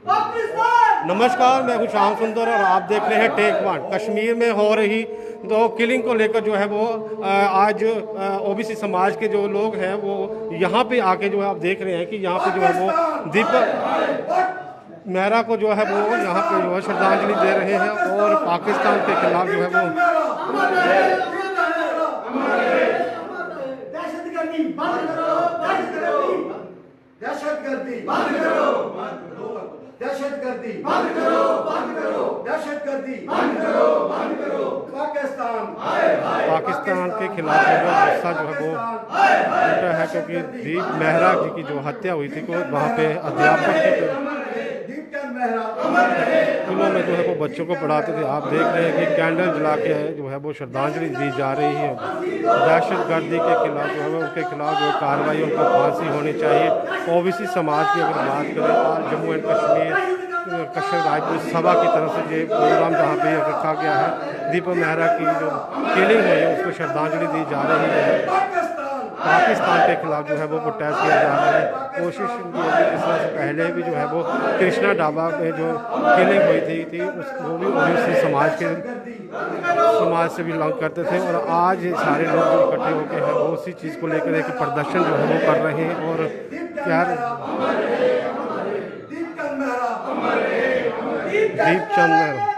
नमस्कार, मैं हूं श्याम सुंदर और आप देख रहे हैं टेक वन। कश्मीर में हो रही तो किलिंग को लेकर जो है वो आज ओबीसी समाज के जो लोग हैं वो यहाँ पे आके जो है आप देख रहे हैं कि यहाँ पे जो है वो दीपक मेहरा को जो है वो यहाँ पे जो है श्रद्धांजलि दे रहे हैं और पाकिस्तान के खिलाफ जो है वो दहशतगर्दी बंद करो, दहशतगर्दी बंद करो, दहशतगर्दी बंद करो, पाकिस्तान के खिलाफ जो है गुस्सा जो है वो उल्टा है, क्योंकि दीप मेहरा जी की जो हत्या हुई थी को वहाँ पे अध्यापक के स्कूलों में जो है वो बच्चों को पढ़ाते थे। आप देख रहे हैं कि कैंडल जला के जो है वो श्रद्धांजलि दी जा रही है। दहशतगर्दी के खिलाफ जो है उनके खिलाफ जो कार्रवाई उनको फांसी होनी चाहिए। ओबीसी समाज की अगर बात करें आज जम्मू एंड कश्मीर राजपूत सभा की तरफ से ये प्रोग्राम जहाँ पे रखा गया है, दीपक मेहरा की जो किलिंग हुई है उसको श्रद्धांजलि दी जा रही है। पाकिस्तान के खिलाफ जो है वो प्रोटेस्ट किया जा रहा है। कोशिश की है कि इस तरह से पहले भी जो है वो कृष्णा ढाबा में जो किलिंग हुई थी वो भी ओबीसी समाज से बिलोंग करते थे और आज सारे लोग जो इकट्ठे होकर हैं वो उसी चीज़ को लेकर एक प्रदर्शन जो है वो कर रहे हैं। और क्या दीपचंद मेहरा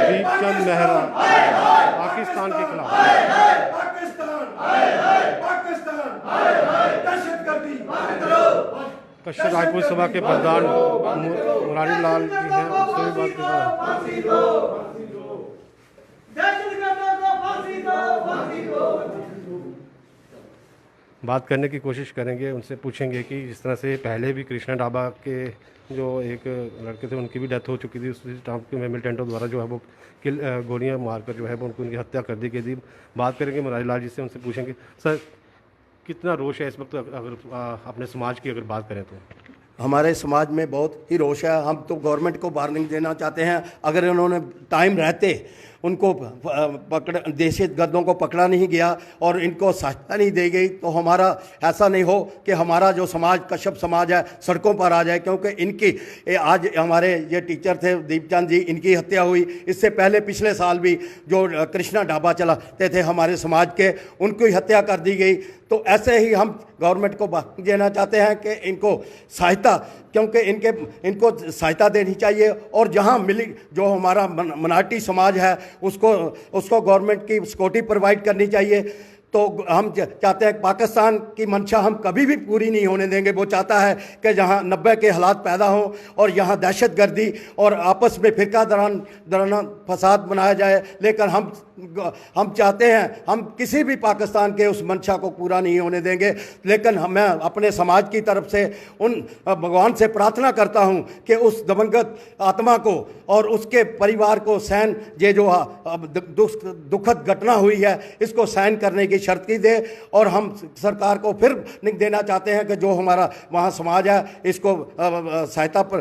दीपचंद मेहरा पाकिस्तान के खिलाफ कश्मीर राजपूत सभा के प्रधान मुरारी लाल जी हैं, उससे बात करने की कोशिश करेंगे। उनसे पूछेंगे कि जिस तरह से पहले भी कृष्णा ढाबा के जो एक लड़के थे उनकी भी डेथ हो चुकी थी, उसी टाइम के मिलिटेंटों द्वारा जो है वो गोलियां मारकर जो है वो उनकी हत्या कर दी गई थी। बात करेंगे मुरारी लाल जी से, उनसे पूछेंगे सर कितना रोष है इस वक्त अगर अपने समाज की अगर बात करें तो? हमारे समाज में बहुत ही रोष है। हम तो गवर्नमेंट को वार्निंग देना चाहते हैं, अगर इन्होंने टाइम रहते उनको दहशतगर्दों को पकड़ा नहीं गया और इनको सहायता नहीं दी गई तो हमारा ऐसा नहीं हो कि हमारा जो समाज कश्यप समाज है सड़कों पर आ जाए। क्योंकि इनकी आज हमारे ये टीचर थे दीपचंद जी, इनकी हत्या हुई। इससे पहले पिछले साल भी जो कृष्णा ढाबा चलाते थे हमारे समाज के, उनकी हत्या कर दी गई। तो ऐसे ही हम गवर्नमेंट को देना चाहते हैं कि इनको सहायता, क्योंकि इनको सहायता देनी चाहिए और जहां मिली जो हमारा मिnority समाज है उसको गवर्नमेंट की सिक्योरिटी प्रोवाइड करनी चाहिए। तो हम चाहते हैं पाकिस्तान की मंशा हम कभी भी पूरी नहीं होने देंगे। वो चाहता है कि जहां 90 के हालात पैदा हों और यहाँ दहशतगर्दी और आपस में फिरका दराना फसाद बनाया जाए, लेकिन हम चाहते हैं हम किसी भी पाकिस्तान के उस मंशा को पूरा नहीं होने देंगे। लेकिन मैं अपने समाज की तरफ से उन भगवान से प्रार्थना करता हूं कि उस दिवंगत आत्मा को और उसके परिवार को सहन, ये जो दुखद घटना हुई है इसको सहन करने की शर्त की दे। और हम सरकार को फिर देना चाहते हैं कि जो हमारा वहाँ समाज है इसको सहायता पर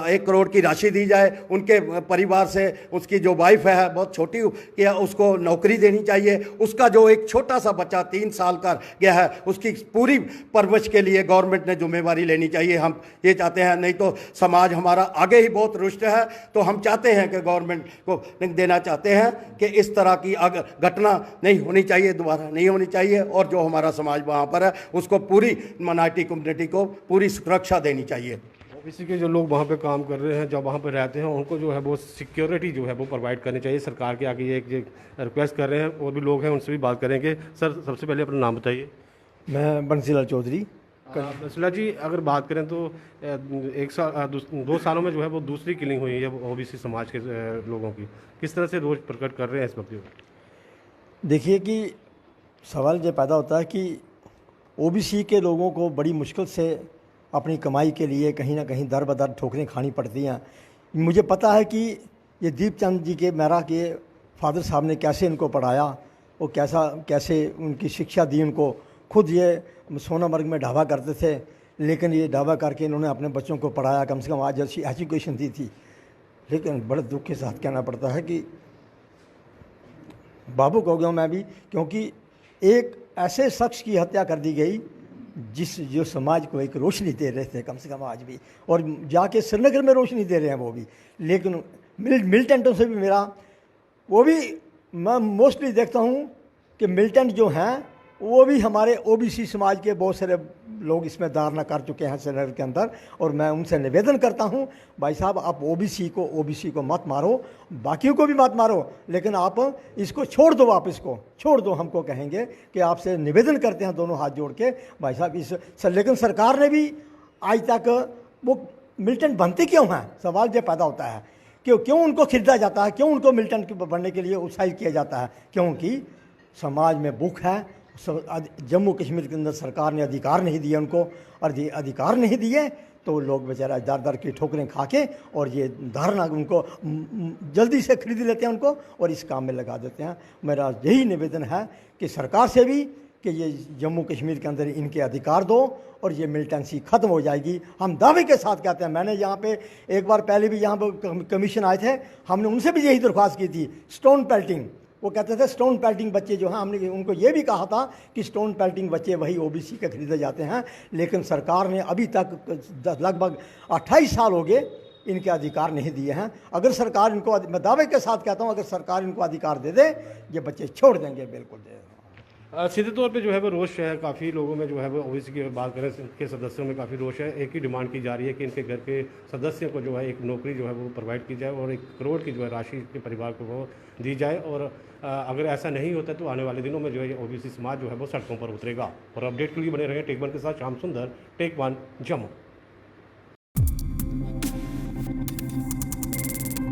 1 करोड़ की राशि दी जाए। उनके परिवार से उसकी जो वाइफ है बहुत छोटी कि उसको नौकरी देनी चाहिए। उसका जो एक छोटा सा बच्चा 3 साल का गया है उसकी पूरी परवरिश के लिए गवर्नमेंट ने जिम्मेवारी लेनी चाहिए। हम ये चाहते हैं, नहीं तो समाज हमारा आगे ही बहुत रुष्ट है। तो हम चाहते हैं कि गवर्नमेंट को देना चाहते हैं कि इस तरह की घटना नहीं होनी चाहिए, दोबारा नहीं होनी चाहिए। और जो हमारा समाज वहाँ पर है उसको पूरी माइनॉरिटी कम्युनिटी को पूरी सुरक्षा देनी चाहिए। ओबीसी के जो लोग वहाँ पे काम कर रहे हैं, जब वहाँ पे रहते हैं, उनको जो है वो सिक्योरिटी जो है वो प्रोवाइड करनी चाहिए। सरकार के आगे ये एक रिक्वेस्ट कर रहे हैं। और भी लोग हैं उनसे भी बात करेंगे। सर सबसे पहले अपना नाम बताइए। मैं बंसीलाल चौधरी। बंसीलाल जी, अगर बात करें तो 2 सालों में जो है वो दूसरी किलिंग हुई है ओबीसी समाज के लोगों की, किस तरह से रोष प्रकट कर रहे हैं इस वक्त? देखिए कि सवाल ये पैदा होता है कि ओबीसी के लोगों को बड़ी मुश्किल से अपनी कमाई के लिए कहीं ना कहीं दर बदर ठोकरें खानी पड़ती हैं। मुझे पता है कि ये दीपचंद जी के मेहरा के फादर साहब ने कैसे इनको पढ़ाया और कैसे उनकी शिक्षा दी उनको। खुद ये सोनामर्ग में ढाबा करते थे, लेकिन ये ढाबा करके इन्होंने अपने बच्चों को पढ़ाया, कम से कम आज अच्छी एजुकेशन दी थी। लेकिन बड़े दुख के साथ कहना पड़ता है कि भावुक हो गया मैं भी, क्योंकि एक ऐसे शख्स की हत्या कर दी गई जो समाज को एक रोशनी दे रहे थे कम से कम आज भी, और जाके श्रीनगर में रोशनी दे रहे हैं वो भी। लेकिन मिलिटेंटों से भी मेरा वो भी मैं मोस्टली देखता हूँ कि मिलिटेंट जो हैं वो भी हमारे ओबीसी समाज के बहुत सारे लोग इसमें धारणा कर चुके हैं श्रीनगर के अंदर। और मैं उनसे निवेदन करता हूं, भाई साहब आप ओबीसी को मत मारो, बाकियों को भी मत मारो, लेकिन आप इसको छोड़ दो, आप इसको छोड़ दो। हमको कहेंगे कि आपसे निवेदन करते हैं दोनों हाथ जोड़ के, भाई साहब लेकिन सरकार ने भी आज तक वो मिलिटेंट बनते क्यों हैं, सवाल ये पैदा होता है कि क्यों उनको खरीदा जाता है, क्यों उनको मिलिटेंट बनने के लिए उत्साहित किया जाता है। क्योंकि समाज में भूख है। जम्मू कश्मीर के अंदर सरकार ने अधिकार नहीं दिए उनको, और अधिकार नहीं दिए तो लोग बेचारा दर दर की ठोकरें खा के और ये धारणा उनको जल्दी से खरीद लेते हैं उनको और इस काम में लगा देते हैं। मेरा यही निवेदन है कि सरकार से भी कि ये जम्मू कश्मीर के अंदर इनके अधिकार दो और ये मिलिटेंसी ख़त्म हो जाएगी। हम दावे के साथ कहते हैं, मैंने यहाँ पे एक बार पहले भी यहाँ पर कमीशन आए थे, हमने उनसे भी यही दरख्वास्त की थी। स्टोन पेल्टिंग, वो कहते थे स्टोन पेल्टिंग बच्चे जो हैं, हमने उनको ये भी कहा था कि स्टोन पेल्टिंग बच्चे वही ओबीसी के खरीदे जाते हैं, लेकिन सरकार ने अभी तक लगभग 28 साल हो गए इनके अधिकार नहीं दिए हैं। अगर सरकार इनको, मैं दावे के साथ कहता हूँ, अगर सरकार इनको अधिकार दे दे ये बच्चे छोड़ देंगे, बिल्कुल दे। सीधे तौर पे जो है वो रोष है, काफ़ी लोगों में जो है वो ओबीसी की बात करें, इनके सदस्यों में काफ़ी रोष है। एक ही डिमांड की जा रही है कि इनके घर के सदस्यों को जो है एक नौकरी जो है वो प्रोवाइड की जाए और 1 करोड़ की जो है राशि के परिवार को वो दी जाए। और अगर ऐसा नहीं होता तो आने वाले दिनों में जो है ओबीसी समाज जो है वो सड़कों पर उतरेगा। और अपडेट के लिए बने रहें टेक वन के साथ। श्याम सुंदर, टेक वन, जम्मू।